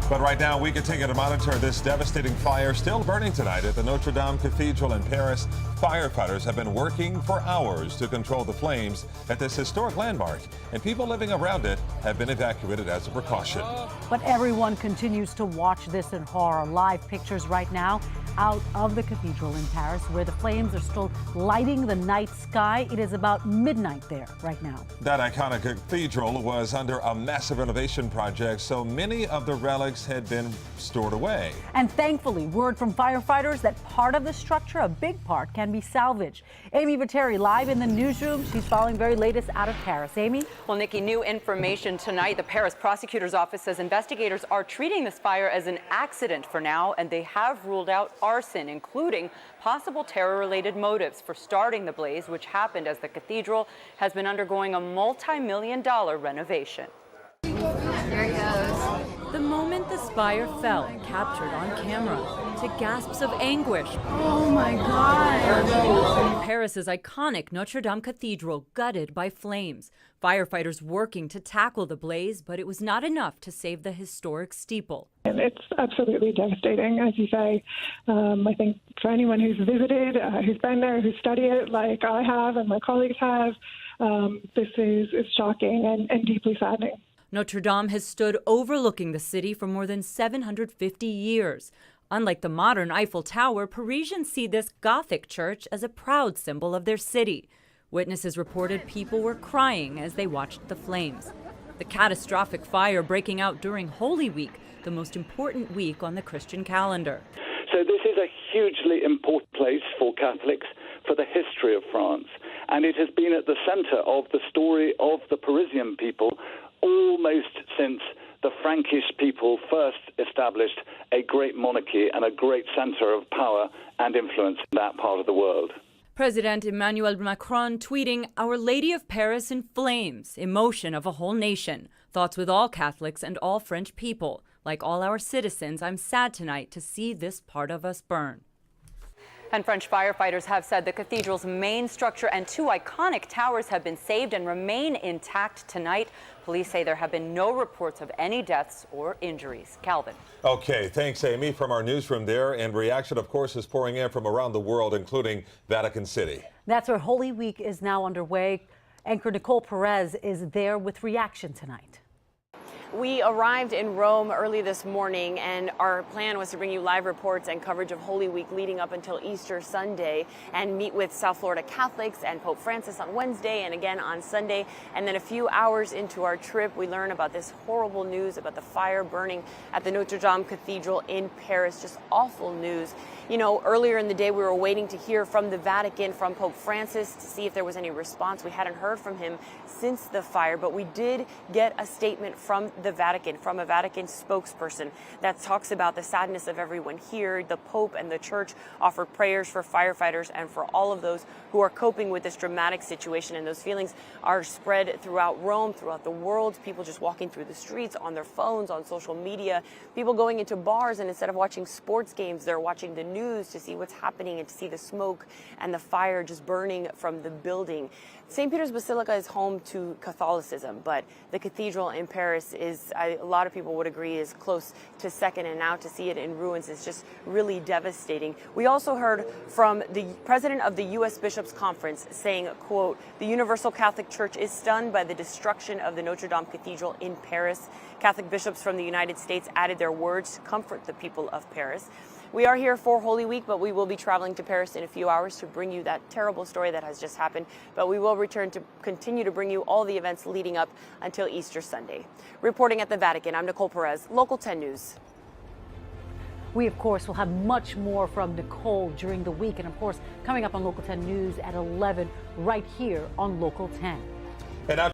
But right now, we continue to monitor this devastating fire still burning tonight at the Notre Dame Cathedral in Paris. Firefighters have been working for hours to control the flames at this historic landmark, and people living around it have been evacuated as a precaution. But everyone continues to watch this in horror. Live pictures right now out of the cathedral in Paris, where the flames are still lighting the night sky. It is about midnight there right now. That iconic cathedral was under a massive renovation project, so many of the relics had been stored away. And thankfully, word from firefighters that part of the structure, a big part, can be salvaged. Amy Viteri live in the newsroom. She's following very latest out of Paris. Amy? Well, Nikki, new information tonight. The Paris prosecutor's office says investigators are treating this fire as an accident for now, and they have ruled out arson, including possible terror-related motives for starting the blaze, which happened as the cathedral has been undergoing a multi-million-dollar renovation. There it goes. The moment the spire fell, captured on camera, to gasps of anguish. Oh my God. Paris's iconic Notre Dame Cathedral gutted by flames. Firefighters working to tackle the blaze, but it was not enough to save the historic steeple. And it's absolutely devastating, as you say. I think for anyone who's visited, who's been there, who's studied it like I have and my colleagues have, this is shocking and deeply saddening. Notre Dame has stood overlooking the city for more than 750 years. Unlike the modern Eiffel Tower, Parisians see this Gothic church as a proud symbol of their city. Witnesses reported people were crying as they watched the flames. The catastrophic fire breaking out during Holy Week, the most important week on the Christian calendar. So this is a hugely important place for Catholics, for the history of France. And it has been at the center of the story of the Parisian people almost since the Frankish people first established a great monarchy and a great center of power and influence in that part of the world. President Emmanuel Macron tweeting, "Our Lady of Paris in flames, emotion of a whole nation. Thoughts with all Catholics and all French people. Like all our citizens, I'm sad tonight to see this part of us burn." And French firefighters have said the cathedral's main structure and two iconic towers have been saved and remain intact tonight. Police say there have been no reports of any deaths or injuries. Calvin. Okay, thanks, Amy, from our newsroom there. And reaction, of course, is pouring in from around the world, including Vatican City. That's where Holy Week is now underway. Anchor Nicole Perez is there with reaction tonight. We arrived in Rome early this morning, and our plan was to bring you live reports and coverage of Holy Week leading up until Easter Sunday, and meet with South Florida Catholics and Pope Francis on Wednesday and again on Sunday. And then a few hours into our trip, we learn about this horrible news about the fire burning at the Notre Dame Cathedral in Paris. Just awful news. You know, earlier in the day, we were waiting to hear from the Vatican, from Pope Francis, to see if there was any response. We hadn't heard from him since the fire, but we did get a statement from the Vatican, from a Vatican spokesperson that talks about the sadness of everyone here. The Pope and the Church offer prayers for firefighters and for all of those who are coping with this dramatic situation. And those feelings are spread throughout Rome, throughout the world. People just walking through the streets, on their phones, on social media. People going into bars, and instead of watching sports games, they're watching the news to see what's happening and to see the smoke and the fire just burning from the building. St. Peter's Basilica is home to Catholicism, but the cathedral in Paris is, a lot of people would agree, is close to second, and now to see it in ruins is just really devastating. We also heard from the president of the U.S. Bishops' Conference saying, quote, "The Universal Catholic Church is stunned by the destruction of the Notre Dame Cathedral in Paris." Catholic bishops from the United States added their words to comfort the people of Paris. We are here for Holy Week, but we will be traveling to Paris in a few hours to bring you that terrible story that has just happened. But we will return to continue to bring you all the events leading up until Easter Sunday. Reporting at the Vatican, I'm Nicole Perez, Local 10 News. We, of course, will have much more from Nicole during the week. And, of course, coming up on Local 10 News at 11 right here on Local 10. And